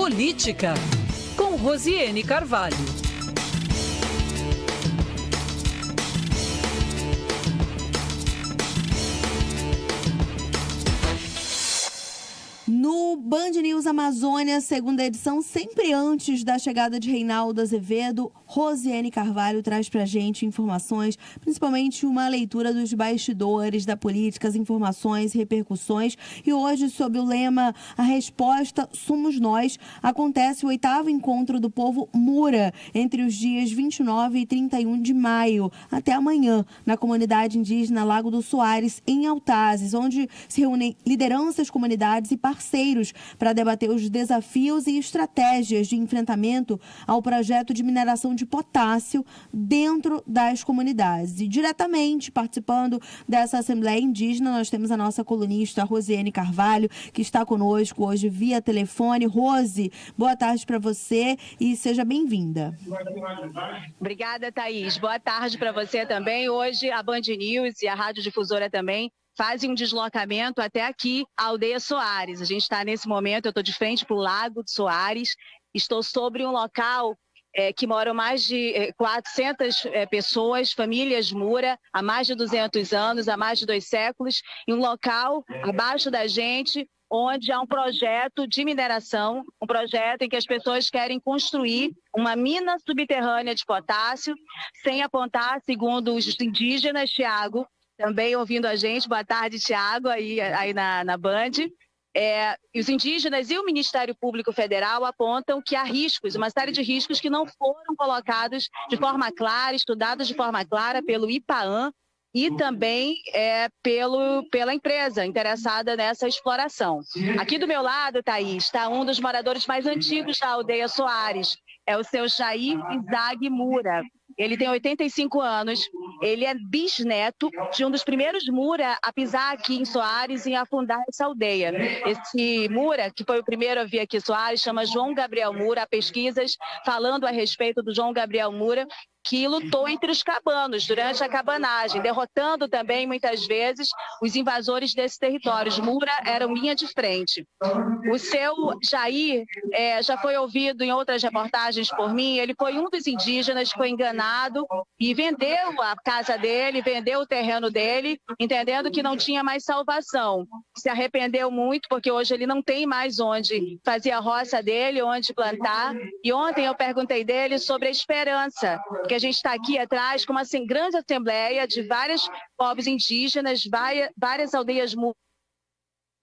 Política, com Rosiane Carvalho. No Band News Amazônia, segunda edição, sempre antes da chegada de Reinaldo Azevedo, Rosiane Carvalho traz pra gente informações, principalmente uma leitura dos bastidores da política, as informações, repercussões. E hoje, sob o lema A Resposta Somos Nós, acontece o 8º encontro do povo Mura, entre os dias 29 e 31 de maio, até amanhã, na comunidade indígena Lago do Soares, em Altazes, onde se reúnem lideranças, comunidades e parceiros para debater os desafios e estratégias de enfrentamento ao projeto de mineração de potássio dentro das comunidades. E diretamente participando dessa Assembleia Indígena, nós temos a nossa colunista Rosiane Carvalho, que está conosco hoje via telefone. Rose, boa tarde para você e seja bem-vinda. Obrigada, Thaís. Boa tarde para você também. Hoje a Band News e a Rádio Difusora também fazem um deslocamento até aqui, a Aldeia Soares. A gente está nesse momento, eu estou de frente para o Lago de Soares, estou sobre um local que moram mais de 400 pessoas, famílias Mura, há mais de 200 anos, há mais de 2 séculos, em um local abaixo da gente, onde há um projeto de mineração, um projeto em que as pessoas querem construir uma mina subterrânea de potássio, sem apontar, segundo os indígenas, Tiago, também ouvindo a gente. Boa tarde, Tiago, aí na Band. E os indígenas e o Ministério Público Federal apontam que há riscos, uma série de riscos que não foram colocados de forma clara, estudados de forma clara pelo IPAAM e também pela empresa interessada nessa exploração. Aqui do meu lado, Thaís, está um dos moradores mais antigos da Aldeia Soares, é o seu Jair Izag Mura. Ele tem 85 anos, ele é bisneto de um dos primeiros Mura a pisar aqui em Soares e a fundar essa aldeia. Esse Mura, que foi o primeiro a vir aqui em Soares, chama João Gabriel Mura. Há pesquisas falando a respeito do João Gabriel Mura, que lutou entre os cabanos durante a cabanagem, derrotando também, muitas vezes, os invasores desses territórios. Mura eram linha de frente. O seu Jair já foi ouvido em outras reportagens por mim. Ele foi um dos indígenas que foi enganado e vendeu a casa dele, vendeu o terreno dele, entendendo que não tinha mais salvação. Se arrependeu muito, porque hoje ele não tem mais onde fazer a roça dele, onde plantar. E ontem eu perguntei dele sobre a esperança, porque a gente está aqui atrás com uma grande assembleia de vários povos indígenas, várias aldeias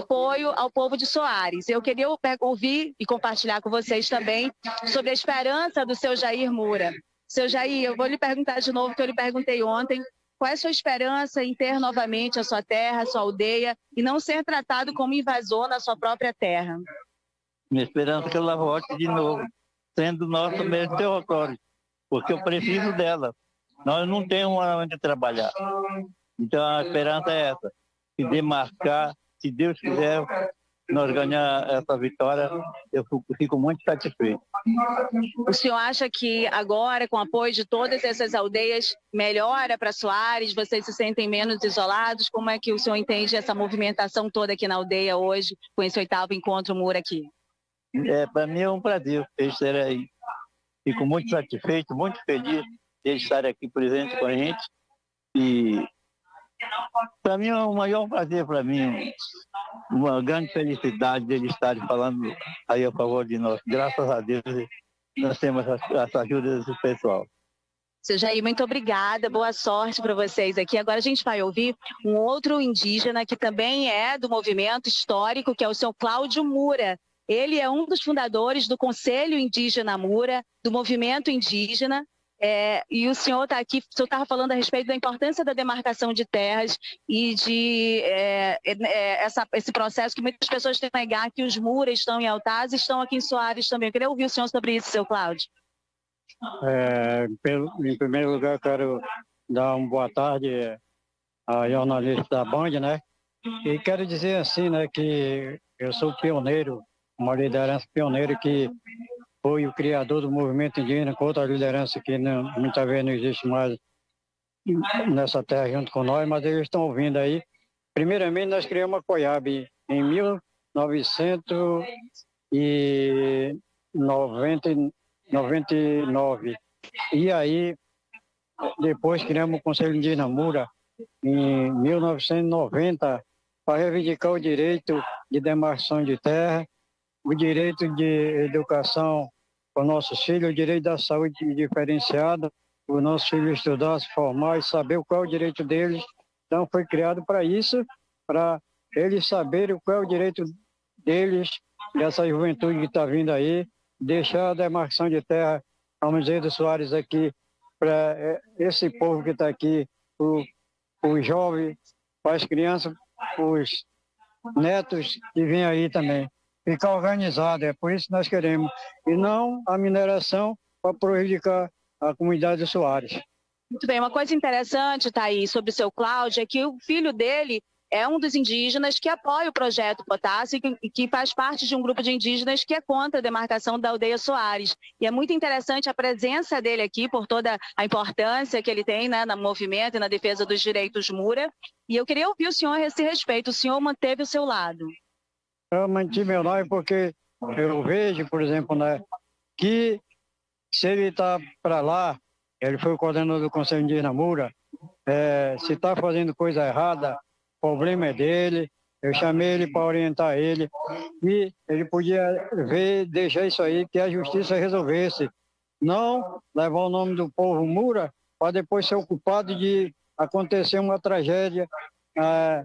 apoio ao povo de Soares. Eu queria ouvir e compartilhar com vocês também sobre a esperança do seu Jair Mura. Seu Jair, eu vou lhe perguntar de novo o que eu lhe perguntei ontem. Qual é a sua esperança em ter novamente a sua terra, a sua aldeia, e não ser tratado como invasor na sua própria terra? Minha esperança é que ela volte de novo, sendo nosso mesmo território, porque eu preciso dela. Nós não temos onde trabalhar. Então a esperança é essa, de demarcar. Se Deus quiser, nós ganhar essa vitória, eu fico muito satisfeito. O senhor acha que agora, com o apoio de todas essas aldeias, melhora para Soares? Vocês se sentem menos isolados? Como é que o senhor entende essa movimentação toda aqui na aldeia hoje, com esse 8º encontro Mura aqui? Para mim é um prazer estar aí. Fico muito satisfeito, muito feliz de estar aqui presente com a gente. E para mim é o maior prazer, para mim, uma grande felicidade deles estarem falando aí a favor de nós. Graças a Deus, nós temos essa ajuda desse pessoal. Seu Jair, muito obrigada, boa sorte para vocês aqui. Agora a gente vai ouvir um outro indígena que também é do movimento histórico, que é o seu Cláudio Mura. Ele é um dos fundadores do Conselho Indígena Mura, do movimento indígena. E o senhor está aqui, o senhor estava falando a respeito da importância da demarcação de terras e de esse processo que muitas pessoas têm que negar, que os Mura estão em Altazes e estão aqui em Soares também. Eu queria ouvir o senhor sobre isso, seu Cláudio. Em primeiro lugar, quero dar uma boa tarde à jornalista da Band, né? E quero dizer assim, né, que eu sou pioneiro, uma liderança pioneira que foi o criador do movimento indígena, com outra liderança que muitas vezes não existe mais nessa terra junto com nós, mas eles estão ouvindo aí. Primeiramente, nós criamos a COIAB em 1900 e 99. E aí, depois criamos o Conselho Indígena Mura, em 1990, para reivindicar o direito de demarcação de terra, o direito de educação para os nossos filhos, o direito da saúde diferenciada, os nossos filhos estudar, se formar e saber qual é o direito deles. Então, foi criado para isso, para eles saberem qual é o direito deles, dessa juventude que está vindo aí, deixar a demarcação de terra, vamos dizer, do Soares aqui, para esse povo que está aqui, os jovens, para as crianças, os netos que vêm aí também. Ficar organizado, é por isso que nós queremos. E não a mineração para prejudicar a comunidade de Soares. Muito bem, uma coisa interessante, Thaís, sobre o seu Cláudio, é que o filho dele é um dos indígenas que apoia o projeto Potássio e que faz parte de um grupo de indígenas que é contra a demarcação da aldeia Soares. E é muito interessante a presença dele aqui, por toda a importância que ele tem, né, no movimento e na defesa dos direitos Mura. E eu queria ouvir o senhor a esse respeito. O senhor manteve o seu lado? Eu mantive meu lado porque eu vejo, por exemplo, né, que se ele está para lá, ele foi o coordenador do Conselho Indígena Mura, se está fazendo coisa errada, o problema é dele. Eu chamei ele para orientar ele e ele podia ver, deixar isso aí, que a justiça resolvesse. Não levar o nome do povo Mura para depois ser ocupado de acontecer uma tragédia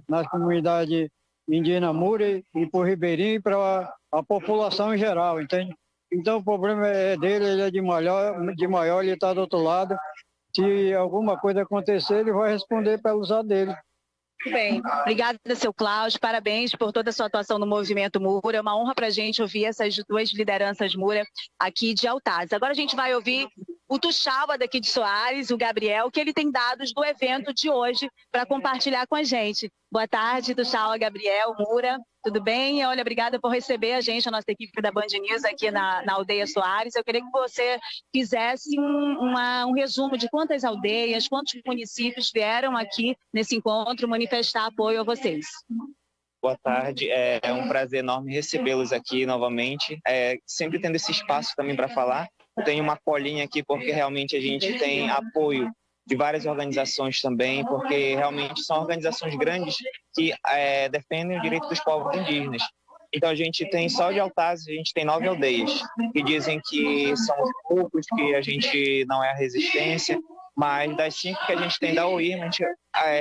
nas comunidades indígenas Mura e para o Ribeirinho e para a população em geral, entende? Então o problema é dele, ele é de maior, ele está do outro lado. Se alguma coisa acontecer, ele vai responder pelos lado dele. Muito bem. Obrigada, seu Cláudio. Parabéns por toda a sua atuação no movimento Mura. É uma honra para a gente ouvir essas duas lideranças Mura aqui de Altaz. Agora a gente vai ouvir o Tuxaua daqui de Soares, o Gabriel, que ele tem dados do evento de hoje para compartilhar com a gente. Boa tarde, Tuxaua, Gabriel, Mura. Tudo bem? Olha, obrigada por receber a gente, a nossa equipe da Band News aqui na aldeia Soares. Eu queria que você fizesse um resumo de quantas aldeias, quantos municípios vieram aqui nesse encontro manifestar apoio a vocês. Boa tarde, é um prazer enorme recebê-los aqui novamente, sempre tendo esse espaço também para falar. Eu tenho uma colinha aqui porque realmente a gente tem apoio de várias organizações também, porque realmente são organizações grandes que defendem o direito dos povos indígenas. Então a gente tem, só de Altaz, a gente tem 9 aldeias, que dizem que são poucos, que a gente não é a resistência, mas das 5 que a gente tem da OIRMA, a gente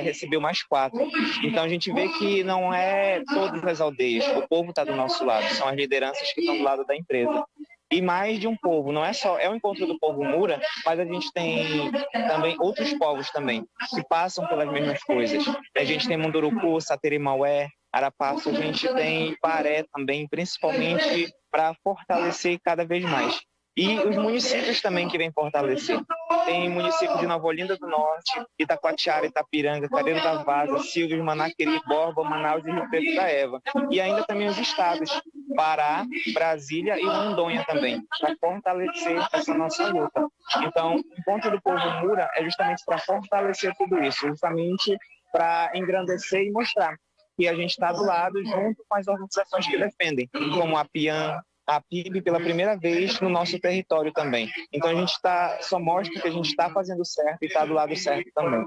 recebeu mais 4. Então a gente vê que não é todas as aldeias, o povo está do nosso lado, são as lideranças que estão do lado da empresa. E mais de um povo, não é só, é o encontro do povo Mura, mas a gente tem também outros povos também, que passam pelas mesmas coisas. A gente tem Munduruku, Saterimaué, Arapaço, a gente tem Paré também, principalmente para fortalecer cada vez mais. E os municípios também que vêm fortalecer. Tem município de Nova Olinda do Norte, Itacoatiara, Itapiranga, Careiro da Vaza, Silves, Manaqueri, Borba, Manaus e Rio Preto da Eva. E ainda também os estados, Pará, Brasília e Rondônia também, para fortalecer essa nossa luta. Então, o encontro do povo Mura é justamente para fortalecer tudo isso, justamente para engrandecer e mostrar que a gente está do lado junto com as organizações que defendem, como a PIAN, a PIB pela primeira vez no nosso território também. Então a gente só mostra que a gente está fazendo certo e está do lado certo também.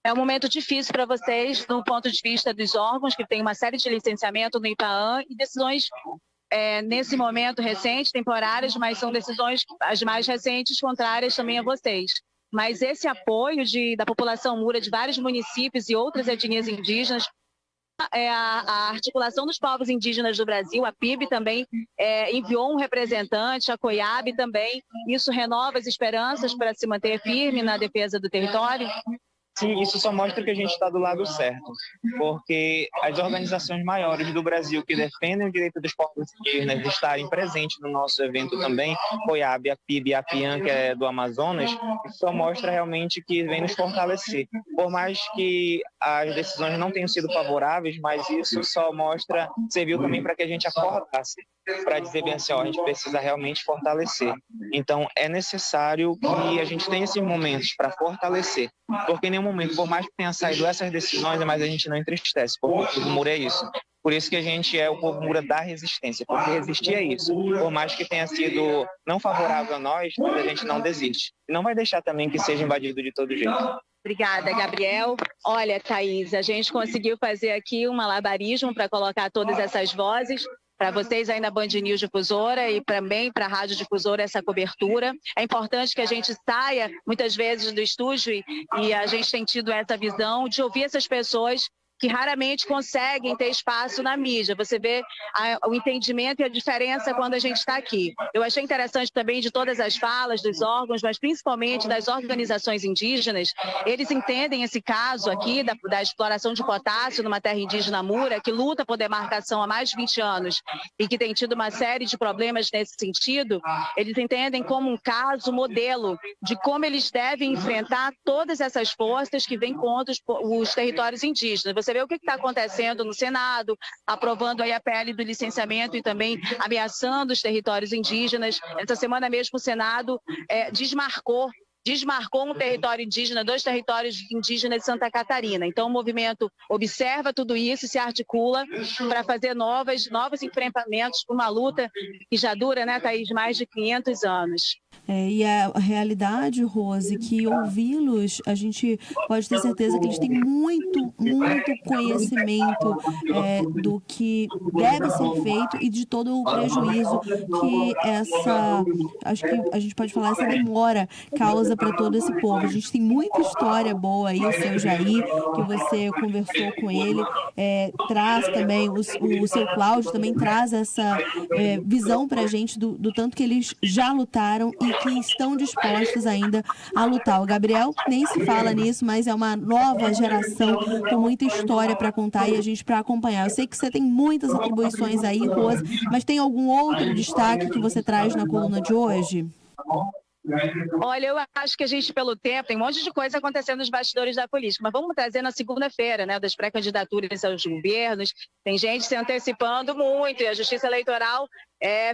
É um momento difícil para vocês, do ponto de vista dos órgãos, que tem uma série de licenciamento no IPAAN e decisões, nesse momento recente, temporárias, mas são decisões, as mais recentes, contrárias também a vocês. Mas esse apoio da população Mura de vários municípios e outras etnias indígenas, a Articulação dos Povos Indígenas do Brasil, a PIB, também enviou um representante, a COIAB também. Isso renova as esperanças para se manter firme na defesa do território? Sim, isso só mostra que a gente está do lado certo, porque as organizações maiores do Brasil que defendem o direito dos povos indígenas de estarem presentes no nosso evento também, COIAB, a PIB e a PIAN, que é do Amazonas, isso só mostra realmente que vem nos fortalecer. Por mais que as decisões não tenham sido favoráveis, mas isso só serviu também para que a gente acordasse, para dizer bem assim, a gente precisa realmente fortalecer. Então, é necessário que a gente tenha esses momentos para fortalecer, porque em nenhum momento, por mais que tenha saído essas decisões, mas a gente não entristece, porque o Mura é isso. Por isso que a gente é o povo Mura da resistência, porque resistir a isso. Por mais que tenha sido não favorável a nós, mas a gente não desiste. E não vai deixar também que seja invadido de todo jeito. Obrigada, Gabriel. Olha, Thaís, a gente conseguiu fazer aqui um malabarismo para colocar todas essas vozes. Para vocês aí na Band News Difusora e também para a Rádio Difusora essa cobertura. É importante que a gente saia muitas vezes do estúdio e a gente tem tido essa visão de ouvir essas pessoas que raramente conseguem ter espaço na mídia. Você vê o entendimento e a diferença quando a gente está aqui. Eu achei interessante também de todas as falas dos órgãos, mas principalmente das organizações indígenas. Eles entendem esse caso aqui da exploração de potássio numa terra indígena Mura, que luta por demarcação há mais de 20 anos e que tem tido uma série de problemas nesse sentido. Eles entendem como um caso modelo de como eles devem enfrentar todas essas forças que vêm contra os territórios indígenas. Você vê o que está acontecendo no Senado, aprovando aí a PL do licenciamento e também ameaçando os territórios indígenas. Essa semana mesmo o Senado desmarcou um território indígena, 2 territórios indígenas de Santa Catarina. Então o movimento observa tudo isso e se articula para fazer novos enfrentamentos para uma luta que já dura, né, Thaís, mais de 500 anos. E a realidade, Rose, que ouvi-los, a gente pode ter certeza que eles têm muito conhecimento do que deve ser feito e de todo o prejuízo que acho que a gente pode falar, essa demora causa para todo esse povo. A gente tem muita história boa aí, o seu Jair, que você conversou com ele, traz também, o seu Cláudio também traz essa visão para a gente do tanto que eles já lutaram e que estão dispostos ainda a lutar. O Gabriel nem se fala nisso, mas é uma nova geração com muita história para contar e a gente para acompanhar. Eu sei que você tem muitas atribuições aí, Rose, mas tem algum outro destaque que você traz na coluna de hoje? Olha, eu acho que a gente, pelo tempo, tem um monte de coisa acontecendo nos bastidores da política, mas vamos trazer na segunda-feira, né, das pré-candidaturas aos governos. Tem gente se antecipando muito e a Justiça Eleitoral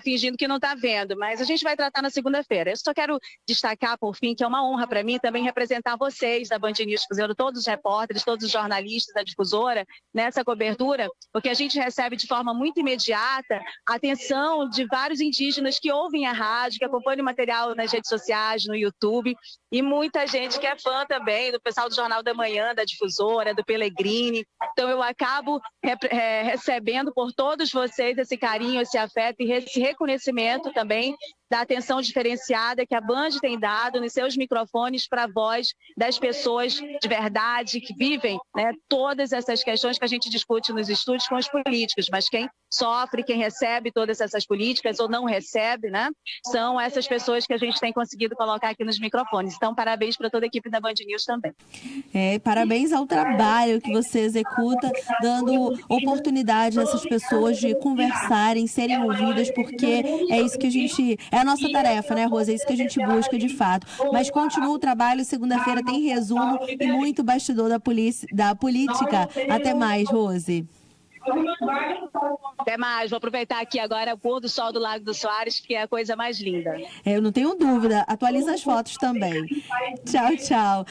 fingindo que não está vendo, mas a gente vai tratar na segunda-feira. Eu só quero destacar, por fim, que é uma honra para mim também representar vocês da Band News Difusora, todos os repórteres, todos os jornalistas da Difusora, nessa cobertura, porque a gente recebe de forma muito imediata a atenção de vários indígenas que ouvem a rádio, que acompanham o material nas redes sociais, no YouTube, e muita gente que é fã também do pessoal do Jornal da Manhã, da Difusora, do Pellegrini. Então eu acabo recebendo por todos vocês esse carinho, esse afeto e esse reconhecimento também da atenção diferenciada que a Band tem dado nos seus microfones para a voz das pessoas de verdade que vivem, né, todas essas questões que a gente discute nos estúdios com os políticos, mas quem sofre, quem recebe todas essas políticas ou não recebe, né, são essas pessoas que a gente tem conseguido colocar aqui nos microfones. Então, parabéns para toda a equipe da Band News também. Parabéns ao trabalho que você executa, dando oportunidade a essas pessoas de conversarem, serem ouvidas, porque é isso que a gente... É a nossa tarefa, né, Rose? É isso que a gente busca, de fato. Mas continua o trabalho, segunda-feira tem resumo e muito bastidor da política. Até mais, Rose. Até mais. Vou aproveitar aqui agora o pôr do sol do Lago do Soares, que é a coisa mais linda. Eu não tenho dúvida. Atualiza as fotos também. Tchau, tchau.